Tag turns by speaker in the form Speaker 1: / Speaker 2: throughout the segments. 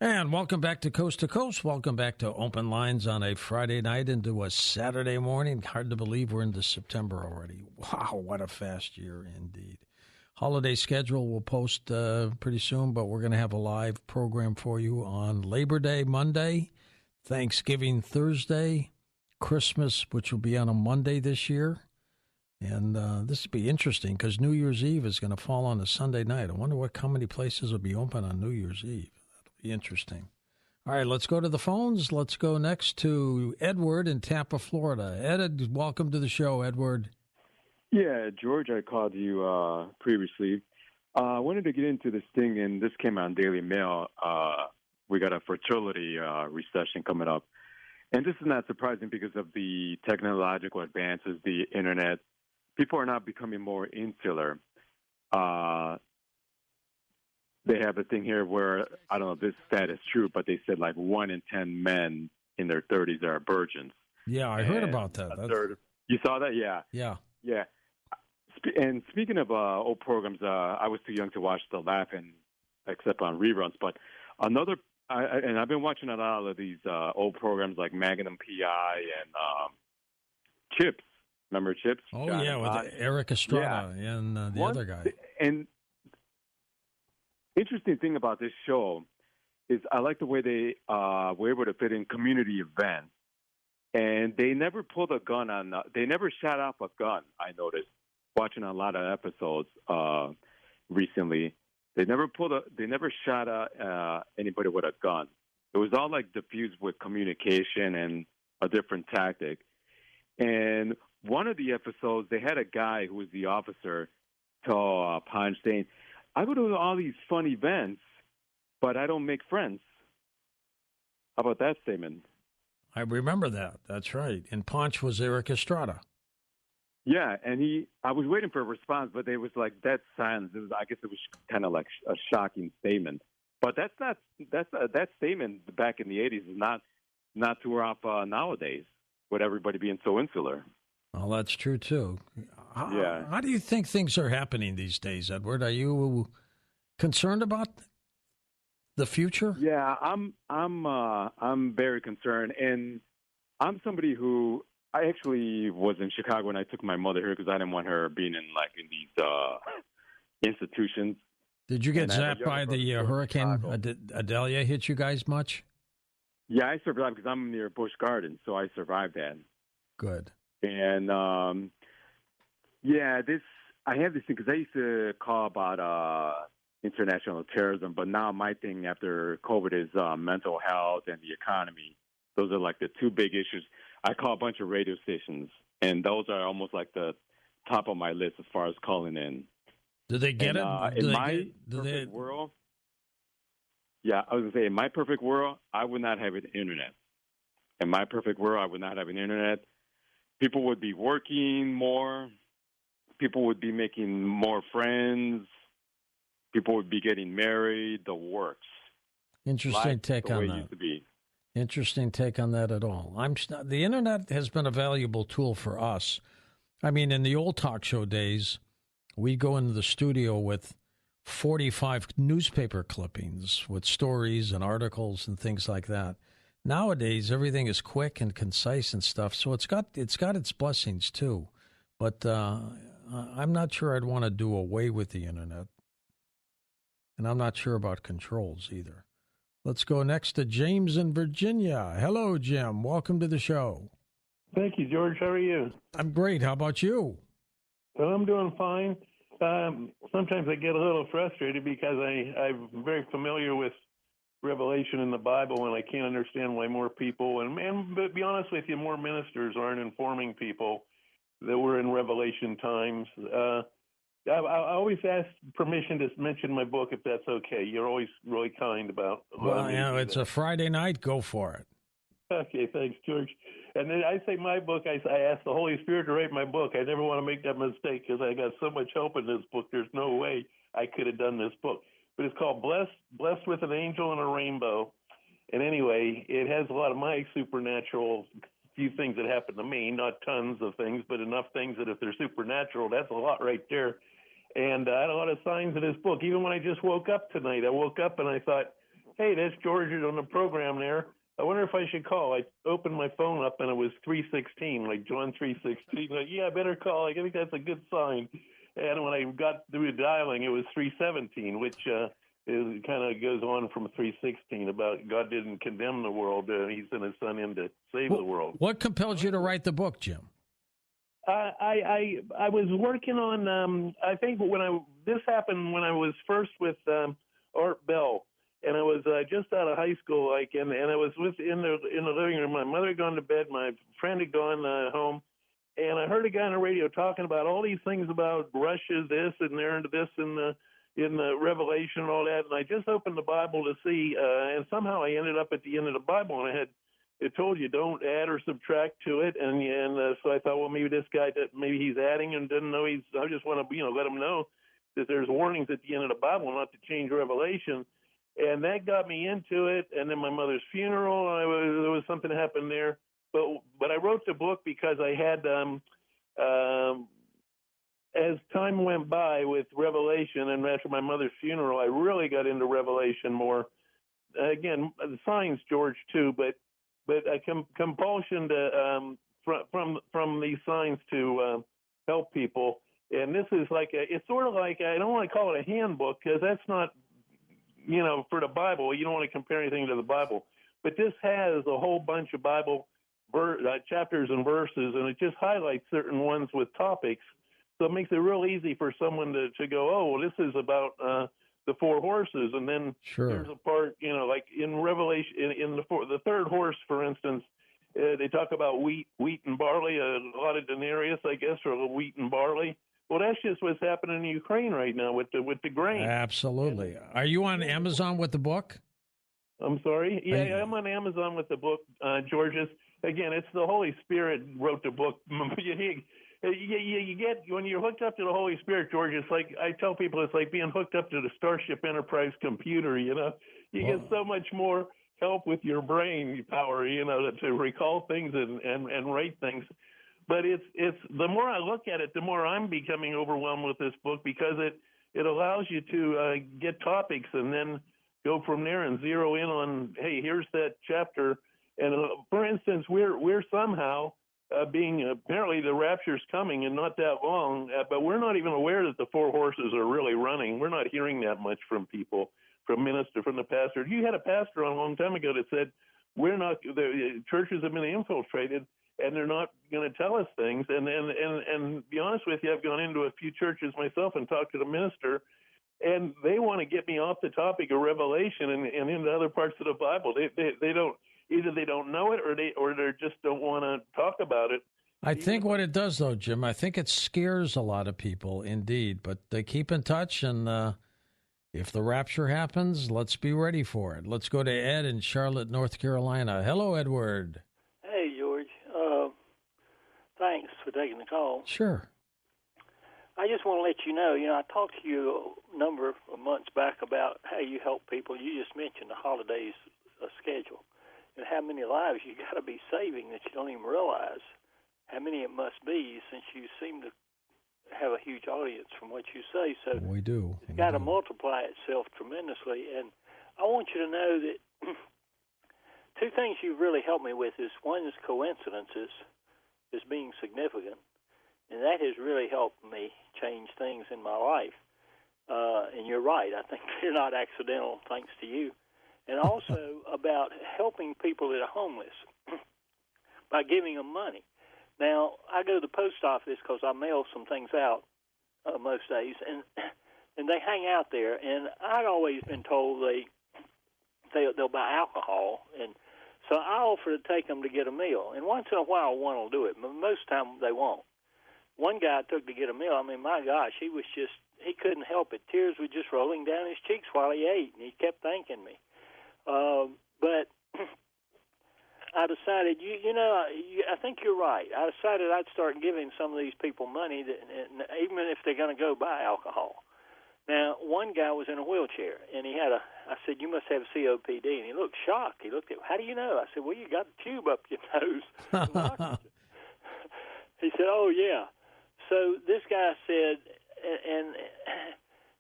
Speaker 1: And welcome back to Coast to Coast. Welcome back to Open Lines on a Friday night into a Saturday morning. Hard to believe we're into September already. Wow, what a fast year indeed. Holiday schedule will post pretty soon, but we're going to have a live program for you on Labor Day Monday, Thanksgiving Thursday, Christmas, which will be on a Monday this year. And this will be interesting because New Year's Eve is going to fall on a Sunday night. I wonder how many places will be open on New Year's Eve. Interesting. All right, let's go to the phones. Let's go next to Edward in Tampa, Florida. Ed, welcome to the show, Edward.
Speaker 2: Yeah, George, I called you previously. I wanted to get into this thing, and this came out in Daily Mail. We got a fertility recession coming up. And this is not surprising because of the technological advances, the Internet. People are now becoming more insular. They have a thing here where, I don't know if this stat is true, but they said like 1 in 10 men in their 30s are virgins.
Speaker 1: Yeah, I heard about that.
Speaker 2: You saw that? Yeah.
Speaker 1: Yeah.
Speaker 2: And speaking of old programs, I was too young to watch The Laugh, except on reruns. But and I've been watching a lot of these old programs like Magnum PI and Chips. Remember Chips?
Speaker 1: Oh, yeah, with Eric Estrada and the other guy.
Speaker 2: And interesting thing about this show is I like the way they were able to fit in community events, and they never pulled a gun on. They never shot off a gun. I noticed watching a lot of episodes recently. They never shot anybody with a gun. It was all like diffused with communication and a different tactic. And one of the episodes, they had a guy who was the officer tell Ponch saying, I go to all these fun events, but I don't make friends. How about that statement?
Speaker 1: I remember that. That's right. And Ponch was Eric Estrada.
Speaker 2: Yeah, and I was waiting for a response, but it was like that silence. I guess it was kind of like a shocking statement. But that statement back in the 80s is not too rough nowadays with everybody being so insular.
Speaker 1: Well, that's true too.
Speaker 2: Yeah.
Speaker 1: How do you think things are happening these days, Edward? Are you concerned about the future?
Speaker 2: Yeah, I'm very concerned, and I'm somebody who I actually was in Chicago when I took my mother here because I didn't want her being in these institutions.
Speaker 1: Did you get zapped by the hurricane Adelia hit you guys much?
Speaker 2: Yeah, I survived because I'm near Busch Gardens, so I survived that.
Speaker 1: Good.
Speaker 2: And I have this thing because I used to call about international terrorism, but now my thing after COVID is mental health and the economy. Those are like the two big issues. I call a bunch of radio stations, and those are almost like the top of my list as far as calling in.
Speaker 1: Do they get it?
Speaker 2: In my perfect world, yeah, I was going to say, in my perfect world, I would not have an internet. In my perfect world, I would not have an internet. People would be working more. People would be making more friends. People would be getting married. The works.
Speaker 1: Interesting take on that.
Speaker 2: Used to be.
Speaker 1: Interesting take on that at all. The internet has been a valuable tool for us. I mean, in the old talk show days, we'd go into the studio with 45 newspaper clippings with stories and articles and things like that. Nowadays, everything is quick and concise and stuff, so it's got its blessings too. But I'm not sure I'd want to do away with the internet, and I'm not sure about controls either. Let's go next to James in Virginia. Hello, Jim. Welcome to the show.
Speaker 3: Thank you, George. How are you?
Speaker 1: I'm great. How about you?
Speaker 3: Well, I'm doing fine. Sometimes I get a little frustrated because I'm very familiar with Revelation in the Bible, and I can't understand why more people, and to be honest with you, more ministers aren't informing people that we're in Revelation times. I always ask permission to mention my book if that's okay. You're always really kind about.
Speaker 1: Well, it's a Friday night. Go for it.
Speaker 3: Okay, thanks, George. And then I say my book, I asked the Holy Spirit to write my book. I never want to make that mistake because I got so much help in this book. There's no way I could have done this book. But it's called Blessed with an Angel and a Rainbow. And anyway, it has a lot of my supernatural few things that happen to me, not tons of things, but enough things that if they're supernatural, that's a lot right there. And I had a lot of signs in this book. Even when I just woke up tonight, I woke up and I thought, hey, that's George on the program there. I wonder if I should call. I opened my phone up and it was 316, like John 316. Like, yeah, I better call. I think that's a good sign. And when I got through dialing, it was 317, which it kind of goes on from 316 about God didn't condemn the world. He sent his son in to save the world.
Speaker 1: What compelled you to write the book, Jim?
Speaker 3: I was working on, I think this happened when I was first with Art Bell. And I was just out of high school, and I was in the living room. My mother had gone to bed. My friend had gone home, and I heard a guy on the radio talking about all these things about Russia, this and there, and this in the Revelation and all that. And I just opened the Bible to see, and somehow I ended up at the end of the Bible, and it told you don't add or subtract to it. And so I thought, well, maybe this guy, maybe he's adding and doesn't know I just want to let him know that there's warnings at the end of the Bible not to change Revelation. And that got me into it. And then my mother's funeral, there was something that happened there. But I wrote the book because I had, as time went by with Revelation and after my mother's funeral, I really got into Revelation more. Again, the signs, George, too, but a compulsion to from these signs to help people. And this is it's sort of like, I don't want to call it a handbook because that's not, for the Bible. You don't want to compare anything to the Bible. But this has a whole bunch of Bible chapters and verses, and it just highlights certain ones with topics. So it makes it real easy for someone to go, oh, well, this is about the four horses. And then there's a part, like in Revelation, in the third horse, for instance, they talk about wheat and barley, a lot of denarius, I guess, or wheat and barley. Well, that's just what's happening in Ukraine right now with the grain.
Speaker 1: Absolutely. Are you on Amazon with the book?
Speaker 3: I'm sorry? Yeah, I'm on Amazon with the book, Georges. Again, it's the Holy Spirit wrote the book. You get, when you're hooked up to the Holy Spirit, George, it's like, I tell people, it's like being hooked up to the Starship Enterprise computer, You get so much more help with your brain power, to recall things and write things. But it's the more I look at it, the more I'm becoming overwhelmed with this book because it allows you to get topics and then go from there and zero in on, hey, here's that chapter. And for instance, we're somehow being apparently the rapture's coming and not that long, but we're not even aware that the four horses are really running. We're not hearing that much from people, from the pastor. You had a pastor on a long time ago that said the churches have been infiltrated. And they're not going to tell us things. And be honest with you, I've gone into a few churches myself and talked to the minister, and they want to get me off the topic of Revelation and into other parts of the Bible. They don't, either they don't know it or they just don't want to talk about it.
Speaker 1: I think what it does, though, Jim, I think it scares a lot of people, indeed. But they keep in touch, and if the rapture happens, let's be ready for it. Let's go to Ed in Charlotte, North Carolina. Hello, Edward.
Speaker 4: Hey, George. Thanks for taking the call.
Speaker 1: Sure.
Speaker 4: I just want to let you know, I talked to you a number of months back about how you help people. You just mentioned the holidays schedule and how many lives you got to be saving that you don't even realize how many it must be, since you seem to have a huge audience from what you say. So
Speaker 1: we do.
Speaker 4: It's got to multiply itself tremendously. And I want you to know that two things you've really helped me with is, one is coincidences, is being significant, and that has really helped me change things in my life. And you're right. I think they're not accidental, thanks to you. And also about helping people that are homeless by giving them money. Now, I go to the post office because I mail some things out most days, and they hang out there. And I'd always been told they'll buy alcohol, and so I offer to take them to get a meal. And once in a while, one will do it, but most of the time they won't. One guy I took to get a meal. I mean, my gosh, he couldn't help it. Tears were just rolling down his cheeks while he ate, and he kept thanking me. But I decided, I think you're right. I decided I'd start giving some of these people money, even if they're going to go buy alcohol. Now, one guy was in a wheelchair, and I said, you must have COPD. And he looked shocked. He looked at me, how do you know? I said, well, you got a tube up your nose. He said, oh, yeah. So this guy said, and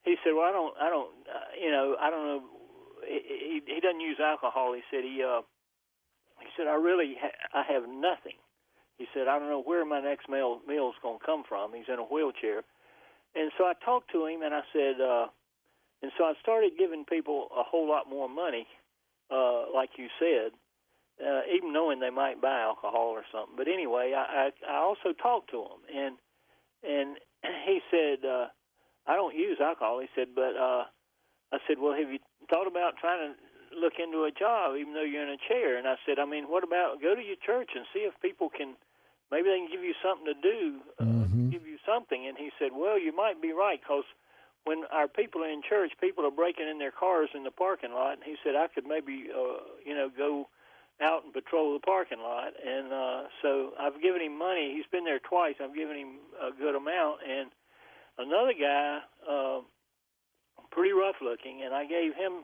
Speaker 4: he said, well, I don't know. he doesn't use alcohol. He said he said I have nothing. He said I don't know where my next meal's going to come from. He's in a wheelchair, and so I talked to him and I said, and so I started giving people a whole lot more money, like you said, even knowing they might buy alcohol or something. But anyway, I also talked to him, and he said I don't use alcohol. He said, but I said, well, have you thought about trying to look into a job even though you're in a chair? And I said, I mean, what about go to your church and see if people can, maybe they can give you something to do, give you something. And he said, well, you might be right, because when our people are in church, people are breaking in their cars in the parking lot. And he said, I could maybe, go out and patrol the parking lot. And so I've given him money. He's been there twice. I've given him a good amount. And another guy, pretty rough looking, and I gave him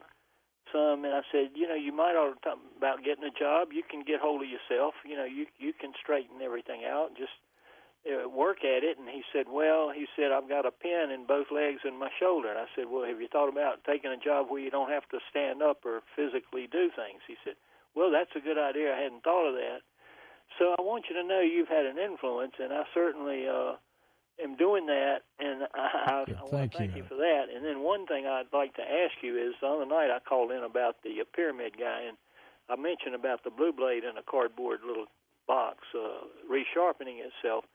Speaker 4: some, and I said, you might ought to talk about getting a job. You can get hold of yourself. You can straighten everything out. Just work at it. And he said, I've got a pin in both legs and my shoulder. And I said, well, have you thought about taking a job where you don't have to stand up or physically do things? He said, well, that's a good idea. I hadn't thought of that. So I want you to know you've had an influence, and I certainly am doing that, and I want to thank you for that. And then one thing I'd like to ask you is, the other night I called in about the pyramid guy, and I mentioned about the blue blade in a cardboard little box resharpening itself,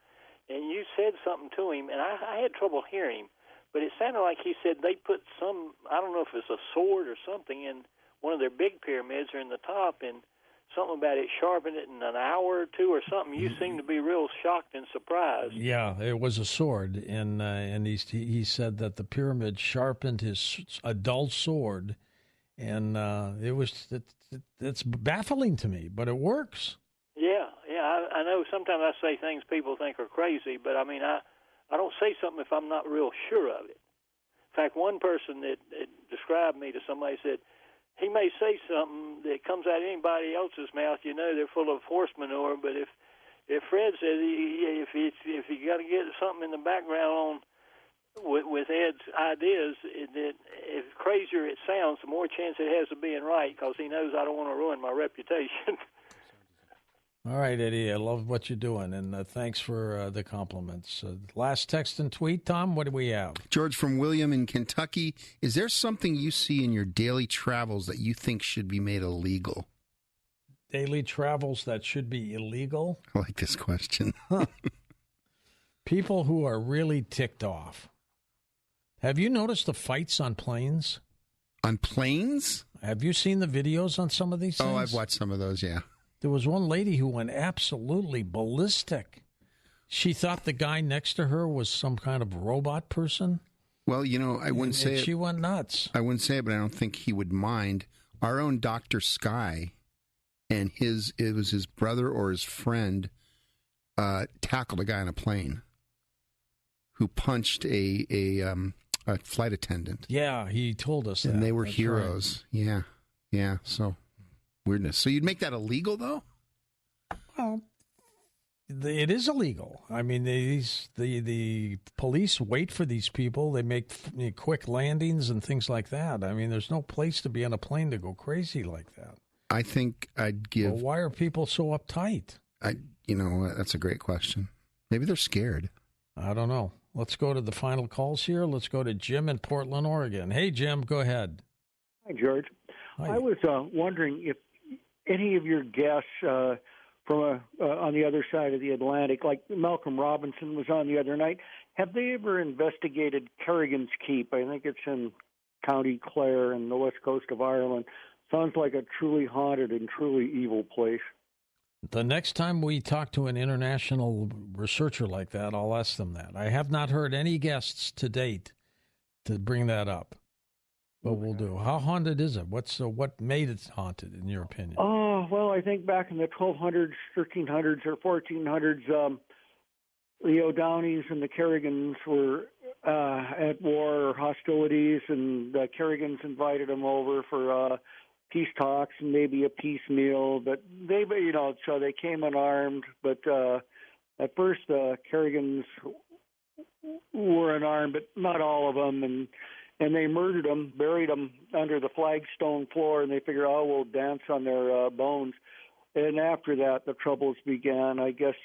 Speaker 4: and you said something to him, and I had trouble hearing him, but it sounded like he said they put some, I don't know if it's a sword or something, in one of their big pyramids or in the top, and something about it sharpened it in an hour or two or something. You seem to be real shocked and surprised.
Speaker 1: Yeah, it was a sword, and he said that the pyramid sharpened a dull sword, and it's baffling to me, but it works. Yeah,
Speaker 4: I know sometimes I say things people think are crazy, but I mean, I don't say something if I'm not real sure of it. In fact, one person that described me to somebody said, he may say something that comes out of anybody else's mouth, they're full of horse manure, but if Fred says if you got to get something in the background with Ed's ideas, that if crazier it sounds, the more chance it has of being right, because he knows I don't want to ruin my reputation.
Speaker 1: All right, Eddie, I love what you're doing, and thanks for the compliments. Last text and tweet, Tom, what do we have?
Speaker 5: George from William in Kentucky. Is there something you see in your daily travels that you think should be made illegal?
Speaker 1: Daily travels that should be illegal?
Speaker 5: I like this question.
Speaker 1: People who are really ticked off. Have you noticed the fights on planes?
Speaker 5: On planes?
Speaker 1: Have you seen the videos on some of these things?
Speaker 5: Oh, I've watched some of those, yeah.
Speaker 1: There was one lady who went absolutely ballistic. She thought the guy next to her was some kind of robot person.
Speaker 5: Well, I wouldn't say it.
Speaker 1: She went nuts.
Speaker 5: I wouldn't say it, but I don't think he would mind. Our own Dr. Sky and it was his brother or his friend tackled a guy on a plane who punched a flight attendant.
Speaker 1: Yeah, he told us that.
Speaker 5: And they were
Speaker 1: That's
Speaker 5: heroes. Right. Yeah. So weirdness. So you'd make that illegal, though?
Speaker 1: Well, it is illegal. I mean, the police wait for these people. They make quick landings and things like that. I mean, there's no place to be on a plane to go crazy like that.
Speaker 5: I think I'd give...
Speaker 1: Well, why are people so uptight?
Speaker 5: That's a great question. Maybe they're scared.
Speaker 1: I don't know. Let's go to the final calls here. Let's go to Jim in Portland, Oregon. Hey, Jim, go ahead.
Speaker 6: Hi, George.
Speaker 1: Hi.
Speaker 6: I was wondering if any of your guests from on the other side of the Atlantic, like Malcolm Robinson was on the other night, have they ever investigated Kerrigan's Keep? I think it's in County Clare in the west coast of Ireland. Sounds like a truly haunted and truly evil place.
Speaker 1: The next time we talk to an international researcher like that, I'll ask them that. I have not heard any guests to date to bring that up. But we'll do. How haunted is it? What made it haunted, in your opinion?
Speaker 6: Oh, well, I think back in the 1200s, 1300s, or 1400s, the O'Downeys and the Kerrigans were at war or hostilities, and the Kerrigans invited them over for peace talks and maybe a peace meal. But they, so they came unarmed. But at first, the Kerrigans were unarmed, but not all of them, and and they murdered them, buried them under the flagstone floor, and they figured, oh, we'll dance on their bones. And after that, the troubles began. I guess,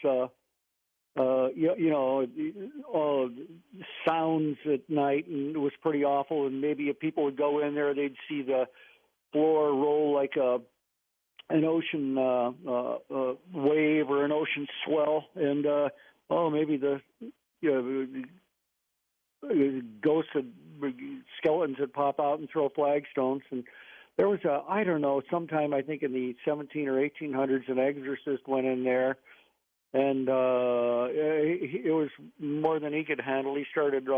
Speaker 6: sounds at night, and it was pretty awful. And maybe if people would go in there, they'd see the floor roll like an ocean wave or an ocean swell, and maybe the ghosts skeletons would pop out and throw flagstones. And there was sometime I think in the 17 or 1800s, an exorcist went in there, and it was more than he could handle. He started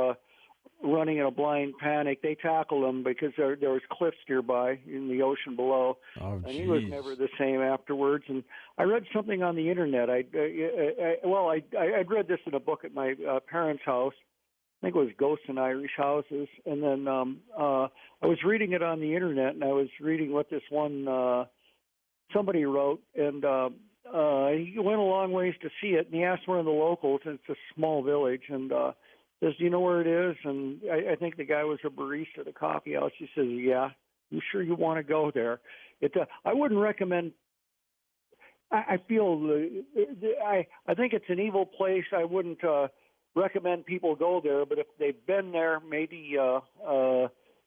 Speaker 6: running in a blind panic. They tackled him because there was cliffs nearby in the ocean below, and he was never the same afterwards. And I read something on the internet. I'd read this in a book at my parents' house. I think it was Ghosts in Irish Houses. And then I was reading it on the internet, and I was reading what this one somebody wrote, and he went a long ways to see it, and he asked one of the locals, and it's a small village, and says, do you know where it is? And I think the guy was a barista at a coffee house. He says, yeah. You sure you want to go there? I wouldn't recommend. I feel I think it's an evil place. I wouldn't recommend people go there. But if they've been there, maybe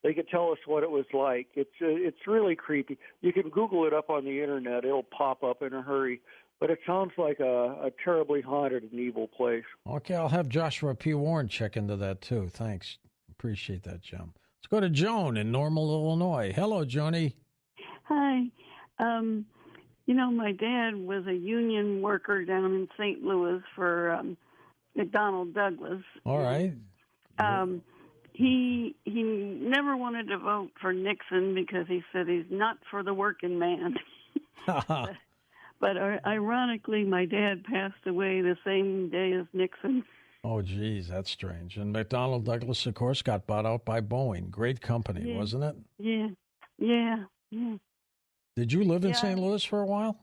Speaker 6: they could tell us what it was like. It's really creepy. You can Google it up on the internet. It'll pop up in a hurry. But it sounds like a terribly haunted and evil place.
Speaker 1: Okay, I'll have Joshua P. Warren check into that, too. Thanks. Appreciate that, Jim. Let's go to Joan in Normal, Illinois. Hello, Joni.
Speaker 7: Hi. My dad was a union worker down in St. Louis for McDonnell Douglas.
Speaker 1: All right.
Speaker 7: He never wanted to vote for Nixon because he said he's not for the working man. But ironically, my dad passed away the same day as Nixon.
Speaker 1: Oh, geez, that's strange. And McDonnell Douglas, of course, got bought out by Boeing. Great company, wasn't it?
Speaker 7: Yeah.
Speaker 1: Did you live in St. Louis for a while?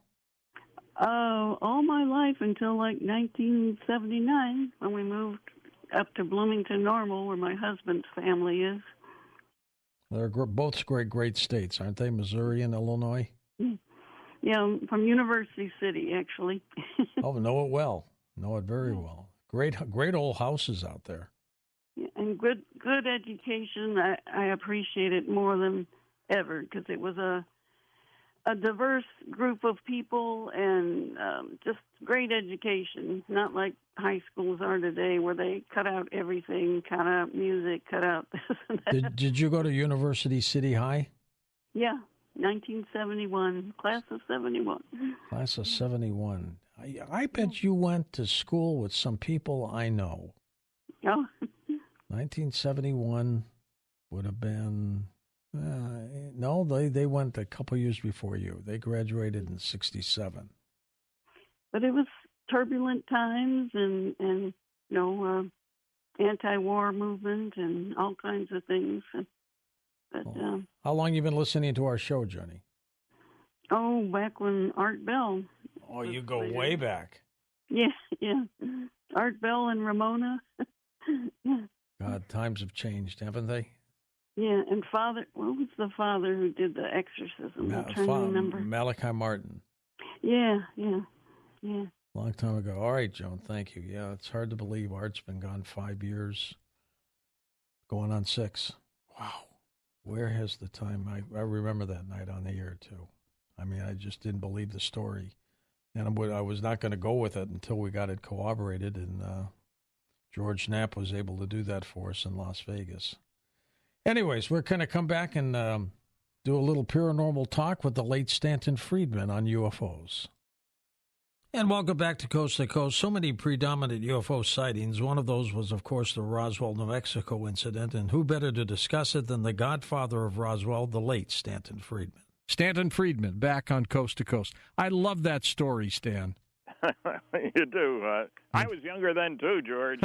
Speaker 7: All my life until like 1979 when we moved up to Bloomington Normal, where my husband's family is.
Speaker 1: They're both great states, aren't they? Missouri and Illinois?
Speaker 7: Yeah, from University City, actually.
Speaker 1: Oh, know it well. Know it very well. Great old houses out there.
Speaker 7: Yeah, and good education. I appreciate it more than ever because it was a diverse group of people and just great education. Not like high schools are today where they cut out everything, cut out music, cut out this and that.
Speaker 1: Did you go to University City High?
Speaker 7: Yeah. 1971, class of 71.
Speaker 1: Class of 71. I bet you went to school with some people I know.
Speaker 7: Oh.
Speaker 1: 1971 would have been, no, they went a couple years before you. They graduated in 67.
Speaker 7: But it was turbulent times and anti-war movement and all kinds of things. But,
Speaker 1: how long you been listening to our show, Johnny?
Speaker 7: Oh, back when Art Bell.
Speaker 1: Oh, you go way back.
Speaker 7: Yeah. Art Bell and Ramona.
Speaker 1: God, times have changed, haven't they?
Speaker 7: Yeah, and what was the father who did the exorcism? I'm trying to remember.
Speaker 1: Malachi Martin.
Speaker 7: Yeah.
Speaker 1: Long time ago. All right, Joan, thank you. Yeah, it's hard to believe Art's been gone 5 years, going on 6. Wow. Where has the time? I remember that night on the air, too. I mean, I just didn't believe the story. And I was not going to go with it until we got it corroborated, and George Knapp was able to do that for us in Las Vegas. Anyways, we're going to come back and do a little paranormal talk with the late Stanton Friedman on UFOs. And welcome back to Coast to Coast. So many predominant UFO sightings. One of those was, of course, the Roswell, New Mexico incident. And who better to discuss it than the godfather of Roswell, the late Stanton Friedman. Stanton Friedman, back on Coast to Coast. I love that story, Stan.
Speaker 8: You do. I was younger then, too, George.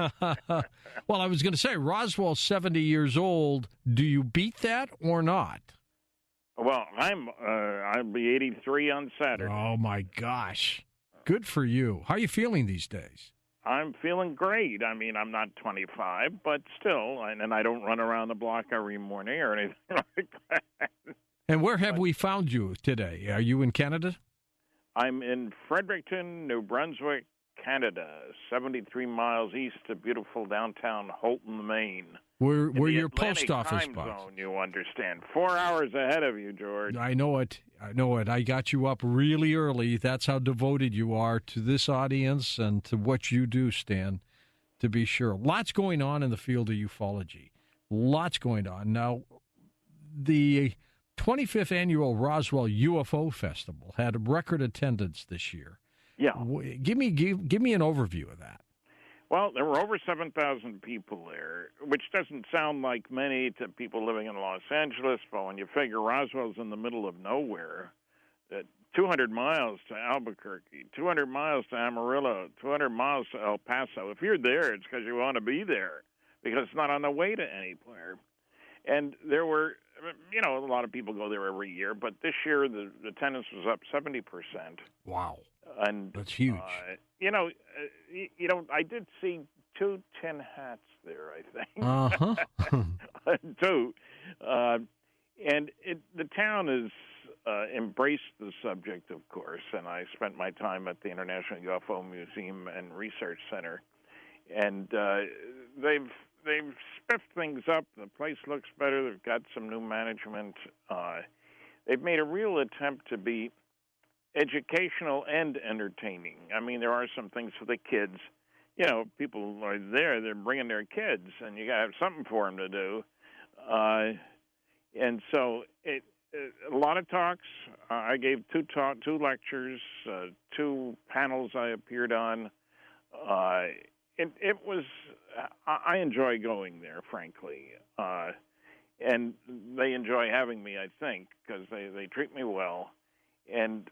Speaker 1: Well, I was going to say, Roswell's 70 years old. Do you beat that or not?
Speaker 8: Well, I'll be 83 on Saturday.
Speaker 1: Oh, my gosh. Good for you. How are you feeling these days?
Speaker 8: I'm feeling great. I mean, I'm not 25, but still, and I don't run around the block every morning or anything like that.
Speaker 1: And where have we found you today? Are you in Canada?
Speaker 8: I'm in Fredericton, New Brunswick, Canada, 73 miles east of beautiful downtown Holton, Maine.
Speaker 1: Where your
Speaker 8: Atlantic
Speaker 1: post office
Speaker 8: time
Speaker 1: box?
Speaker 8: zone, you understand. 4 hours ahead of you, George.
Speaker 1: I know it. I got you up really early. That's how devoted you are to this audience and to what you do, Stan, to be sure. Lots going on in the field of ufology. Lots going on. Now, the 25th annual Roswell UFO Festival had a record attendance this year.
Speaker 8: Yeah.
Speaker 1: Give me an overview of that.
Speaker 8: Well, there were over 7,000 people there, which doesn't sound like many to people living in Los Angeles, but when you figure Roswell's in the middle of nowhere, 200 miles to Albuquerque, 200 miles to Amarillo, 200 miles to El Paso. If you're there, it's because you want to be there, because it's not on the way to anywhere. And there were, a lot of people go there every year, but this year the attendance was up 70%.
Speaker 1: Wow.
Speaker 8: And
Speaker 1: that's huge.
Speaker 8: I did see 2 tin hats there, I think.
Speaker 1: Uh-huh.
Speaker 8: 2. And the town has embraced the subject, of course, and I spent my time at the International UFO Museum and Research Center. And they've spiffed things up. The place looks better. They've got some new management. They've made a real attempt to be educational and entertaining. I mean, there are some things for the kids. People are there, they're bringing their kids, and you got to have something for them to do. And so a lot of talks. I gave 2 lectures, 2 panels I appeared on. It was, I enjoy going there, frankly. And they enjoy having me, I think, because they treat me well. And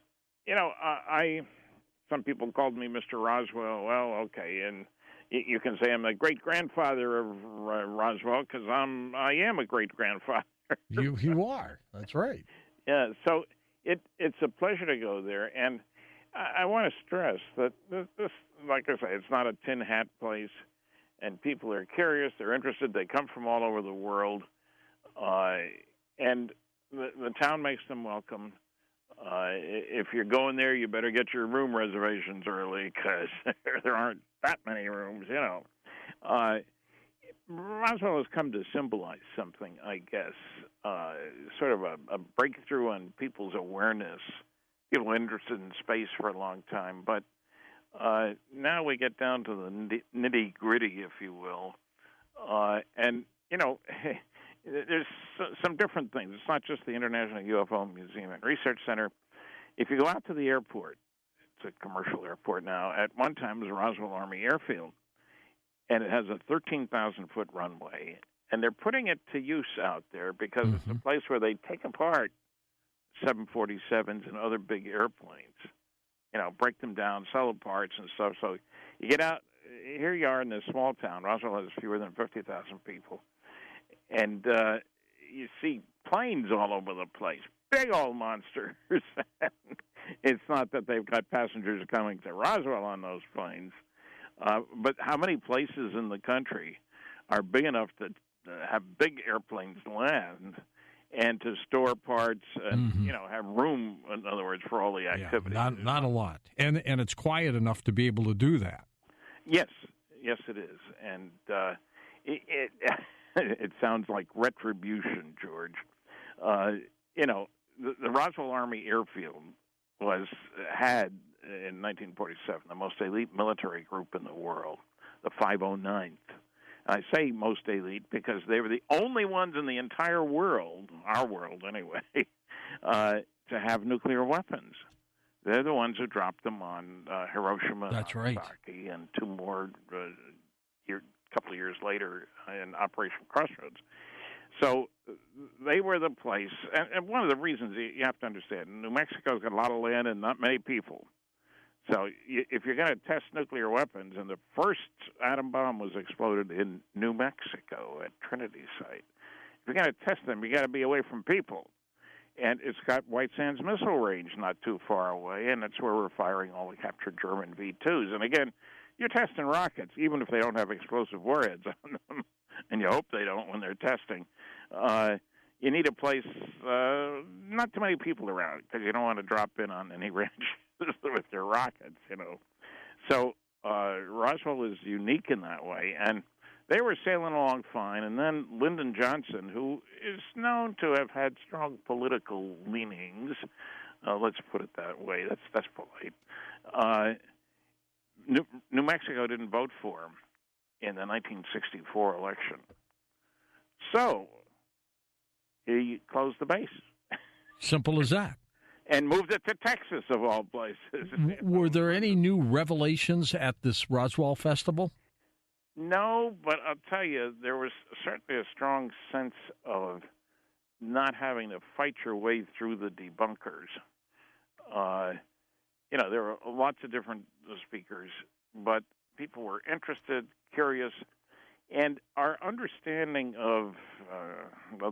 Speaker 8: some people called me Mr. Roswell. Well, okay, and you can say I'm the great-grandfather of Roswell because I am a great-grandfather.
Speaker 1: You are. That's right.
Speaker 8: Yeah, so it's a pleasure to go there, and I want to stress that this, like I say, it's not a tin hat place, and people are curious, they're interested, they come from all over the world, and the town makes them welcome. If you're going there, you better get your room reservations early because there aren't that many rooms, Roswell has come to symbolize something, I guess, sort of a breakthrough on people's awareness. People interested in space for a long time, but now we get down to the nitty-gritty, if you will. And, there's some different things. It's not just the International UFO Museum and Research Center. If you go out to the airport, it's a commercial airport now. At one time, it was Roswell Army Airfield, and it has a 13,000-foot runway. And they're putting it to use out there because it's a place where they take apart 747s and other big airplanes, break them down, sell the parts and stuff. So you get out, here you are in this small town. Roswell has fewer than 50,000 people. And you see planes all over the place, big old monsters. It's not that they've got passengers coming to Roswell on those planes, but how many places in the country are big enough to have big airplanes land and to store parts and, have room, in other words, for all the activities?
Speaker 1: Yeah, not a lot. And it's quiet enough to be able to do that.
Speaker 8: Yes, it is. And it sounds like retribution, George. The Roswell Army Airfield had in 1947 the most elite military group in the world, the 509th. I say most elite because they were the only ones in the entire world, our world anyway, to have nuclear weapons. They're the ones who dropped them on Hiroshima and Nagasaki, and 2 more couple of years later in Operation Crossroads. So they were the place. And one of the reasons you have to understand, New Mexico's got a lot of land and not many people. So if you're going to test nuclear weapons, and the first atom bomb was exploded in New Mexico at Trinity site, if you're going to test them, you got to be away from people. And it's got White Sands Missile Range not too far away, and that's where we're firing all the captured German V-2s. And again, you're testing rockets, even if they don't have explosive warheads on them, and you hope they don't when they're testing. You need a place, not too many people around, because you don't want to drop in on any ranches with your rockets, you know. So Roswell is unique in that way, and they were sailing along fine, and then Lyndon Johnson, who is known to have had strong political leanings, let's put it that way, that's polite, New Mexico didn't vote for him in the 1964 election. So he closed the base.
Speaker 1: Simple as that.
Speaker 8: And moved it to Texas, of all places.
Speaker 1: Were there any new revelations at this Roswell Festival?
Speaker 8: No, but I'll tell you, there was certainly a strong sense of not having to fight your way through the debunkers. There were lots of different speakers, but people were interested, curious, and our understanding of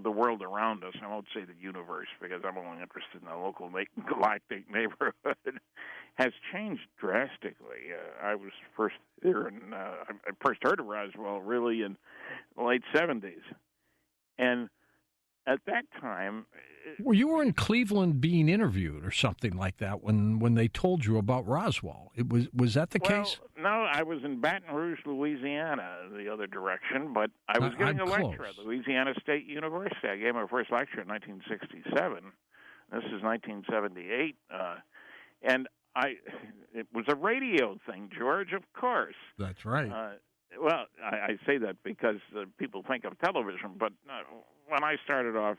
Speaker 8: the world around us, I won't say the universe because I'm only interested in the local galactic neighborhood, has changed drastically. I was first there, I first heard of Roswell really in the late 70s. And at that time...
Speaker 1: Well, you were in Cleveland being interviewed or something like that when they told you about Roswell. Was that the case?
Speaker 8: No, I was in Baton Rouge, Louisiana, the other direction, but I was giving a lecture at Louisiana State University. I gave my first lecture in 1967. This is 1978. And it was a radio thing, George, of course.
Speaker 1: That's right.
Speaker 8: Well, I say that because people think of television, but when I started off,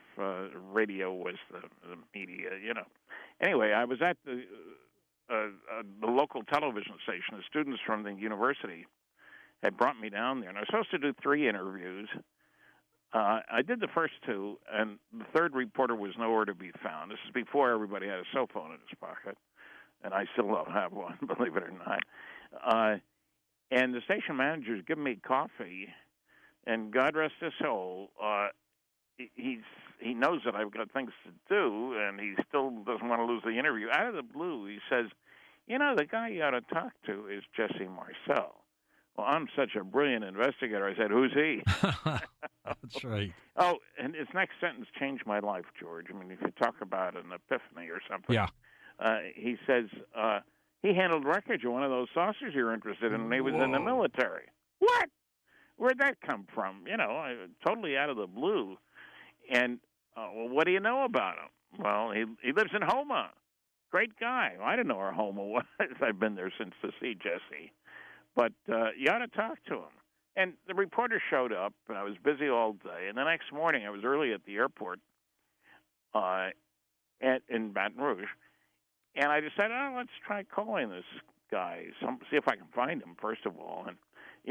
Speaker 8: radio was the media, you know. Anyway, I was at the local television station. The students from the university had brought me down there, and I was supposed to do 3 interviews. I did the first 2, and the third reporter was nowhere to be found. This is before everybody had a cell phone in his pocket, and I still don't have one, believe it or not. And the station manager's giving me coffee, and God rest his soul, he knows that I've got things to do, and he still doesn't want to lose the interview. Out of the blue, he says, the guy you ought to talk to is Jesse Marcel. Well, I'm such a brilliant investigator. I said, who's he?
Speaker 1: That's right.
Speaker 8: Oh, and his next sentence changed my life, George. I mean, if you talk about an epiphany or something.
Speaker 1: Yeah.
Speaker 8: He says, he handled wreckage of one of those saucers you're interested in when he was in the military. What? Where'd that come from? Totally out of the blue. And, well, what do you know about him? Well, he lives in Houma. Great guy. Well, I didn't know where Houma was. I've been there since to see Jesse. But you ought to talk to him. And the reporter showed up, and I was busy all day. And the next morning, I was early at the airport in Baton Rouge. And I decided, let's try calling this guy, see if I can find him, first of all. And,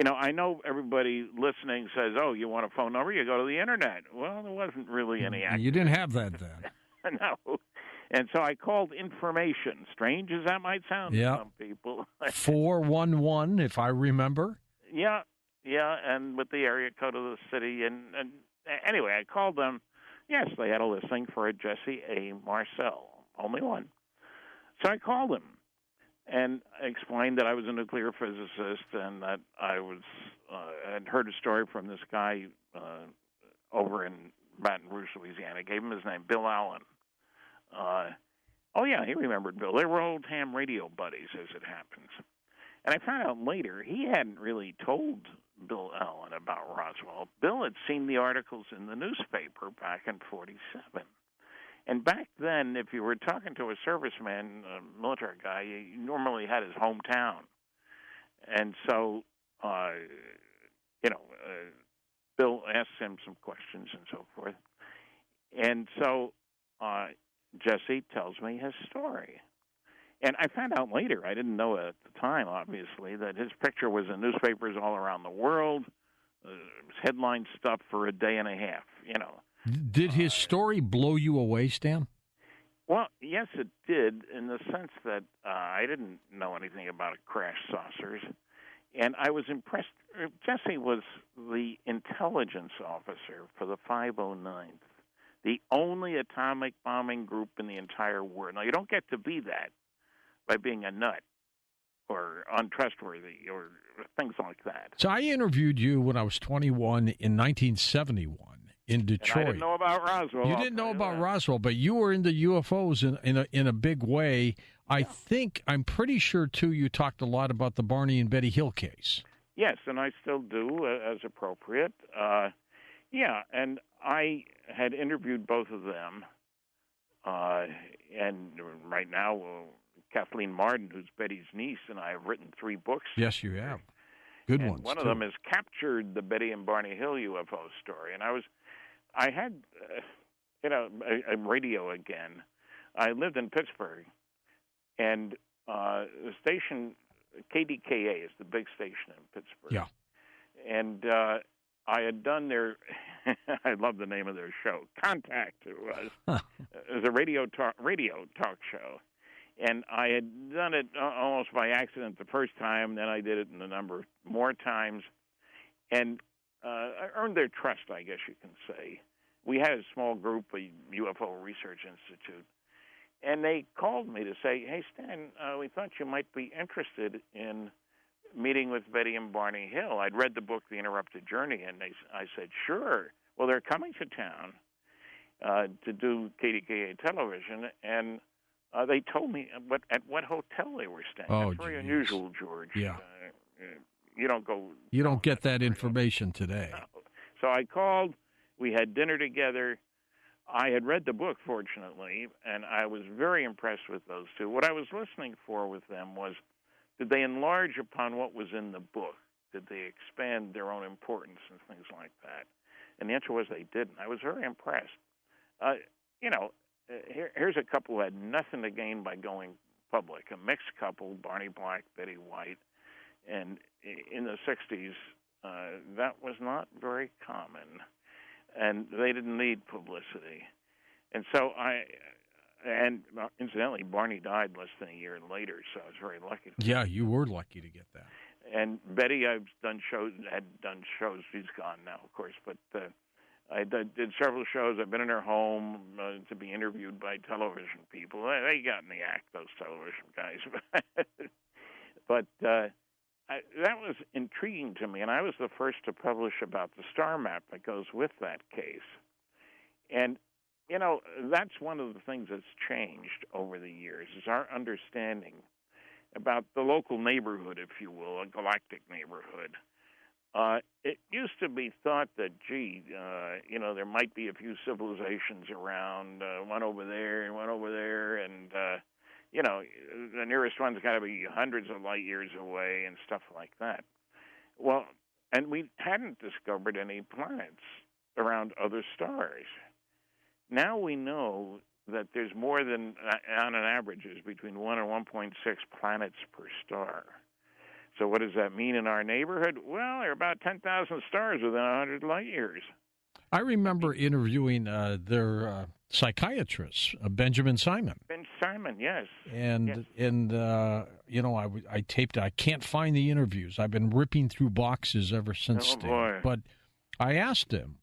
Speaker 8: I know everybody listening says, you want a phone number? You go to the Internet. Well, there wasn't really any action.
Speaker 1: You didn't have that then.
Speaker 8: No. And so I called information, strange as that might sound to some people.
Speaker 1: 411, if I remember.
Speaker 8: Yeah, and with the area code of the city. And anyway, I called them. Yes, they had a listing for a Jesse A. Marcel, only one. So I called him and explained that I was a nuclear physicist and that I had heard a story from this guy over in Baton Rouge, Louisiana. I gave him his name, Bill Allen. He remembered Bill. They were old ham radio buddies, as it happens. And I found out later he hadn't really told Bill Allen about Roswell. Bill had seen the articles in the newspaper back in 1947. And back then, if you were talking to a serviceman, a military guy, you normally had his hometown. And so, Bill asked him some questions and so forth. And so Jesse tells me his story. And I found out later, I didn't know at the time, obviously, that his picture was in newspapers all around the world. It was headline stuff for a day and a half,
Speaker 1: Did his story blow you away, Stan?
Speaker 8: Well, yes, it did, in the sense that I didn't know anything about crash saucers. And I was impressed. Jesse was the intelligence officer for the 509th, the only atomic bombing group in the entire world. Now, you don't get to be that by being a nut. or untrustworthy or things like that.
Speaker 1: So I interviewed you when I was 21 in 1971 in Detroit.
Speaker 8: And I didn't know about Roswell.
Speaker 1: You didn't know about Roswell, but you were into UFOs in a big way. I'm pretty sure, too, you talked a lot about the Barney and Betty Hill case.
Speaker 8: Yes, and I still do, as appropriate. And I had interviewed both of them. And right now, Kathleen Martin, who's Betty's niece, and I have written 3 books.
Speaker 1: Yes, you have. Good ones,
Speaker 8: one of them has captured the Betty and Barney Hill UFO story. And I had, a radio again. I lived in Pittsburgh, and the station, KDKA, is the big station in Pittsburgh.
Speaker 1: Yeah.
Speaker 8: And I had done their, I love the name of their show, Contact, it was. It was a radio talk show. And I had done it almost by accident the first time, then I did it a number more times. And I earned their trust, I guess you can say. We had a small group, a UFO Research Institute, and they called me to say, hey, Stan, we thought you might be interested in meeting with Betty and Barney Hill. I'd read the book, The Interrupted Journey, and I said, sure. Well, they're coming to town to do KDKA television, and they told me at what hotel they were staying.
Speaker 1: Oh,
Speaker 8: That's very unusual, George.
Speaker 1: Yeah.
Speaker 8: You don't go.
Speaker 1: You don't get that information today.
Speaker 8: No. So I called. We had dinner together. I had read the book, fortunately, and I was very impressed with those two. What I was listening for with them was, did they enlarge upon what was in the book? Did they expand their own importance and things like that? And the answer was they didn't. I was very impressed. Here's a couple who had nothing to gain by going public, a mixed couple, Barney Black, Betty White. And in the 60s, that was not very common. And they didn't need publicity. And so incidentally, Barney died less than a year later, so I was very lucky.
Speaker 1: Yeah, you were lucky to get that.
Speaker 8: And Betty, had done shows. She's gone now, of course, but I did several shows. I've been in her home to be interviewed by television people. They got in the act, those television guys. But that was intriguing to me, and I was the first to publish about the star map that goes with that case. And, that's one of the things that's changed over the years, is our understanding about the local neighborhood, if you will, a galactic neighborhood. It used to be thought that, there might be a few civilizations around, one over there and one over there, and, the nearest one's got to be hundreds of light years away and stuff like that. Well, and we hadn't discovered any planets around other stars. Now we know that there's more than, on an average, is between 1 and 1.6 planets per star. So what does that mean in our neighborhood? Well, there are about 10,000 stars within 100 light years. I
Speaker 1: remember interviewing their psychiatrist, Benjamin Simon.
Speaker 8: Ben Simon, yes.
Speaker 1: I taped it. I can't find the interviews. I've been ripping through boxes ever since then. But I asked him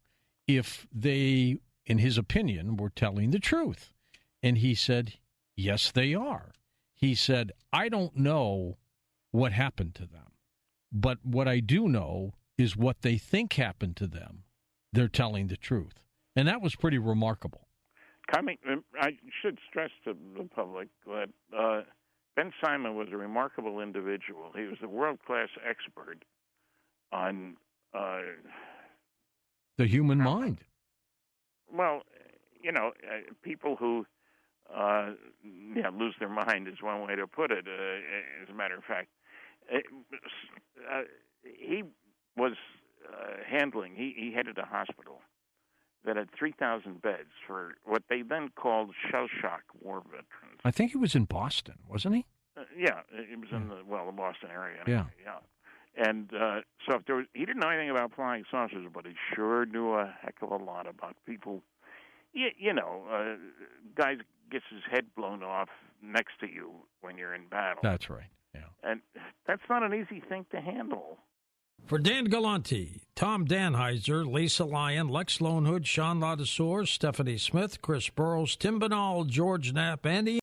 Speaker 1: if they, in his opinion, were telling the truth. And he said, yes, they are. He said, I don't know what happened to them. But what I do know is what they think happened to them. They're telling the truth. And that was pretty remarkable.
Speaker 8: I should stress to the public that Ben Simon was a remarkable individual. He was a world-class expert on
Speaker 1: the human mind.
Speaker 8: Well, people who lose their mind is one way to put it, as a matter of fact. He was he headed a hospital that had 3,000 beds for what they then called shell-shock war veterans.
Speaker 1: I think he was in Boston, wasn't he?
Speaker 8: It was in the Boston area.
Speaker 1: Yeah.
Speaker 8: And so he didn't know anything about flying saucers, but he sure knew a heck of a lot about people. Guy gets his head blown off next to you when you're in battle.
Speaker 1: That's right, yeah.
Speaker 8: And that's not an easy thing to handle.
Speaker 1: For Dan Galante, Tom Danheiser, Lisa Lyon, Lex Lonehood, Sean Ladouceur, Stephanie Smith, Chris Burrows, Tim Banal, George Knapp, Andy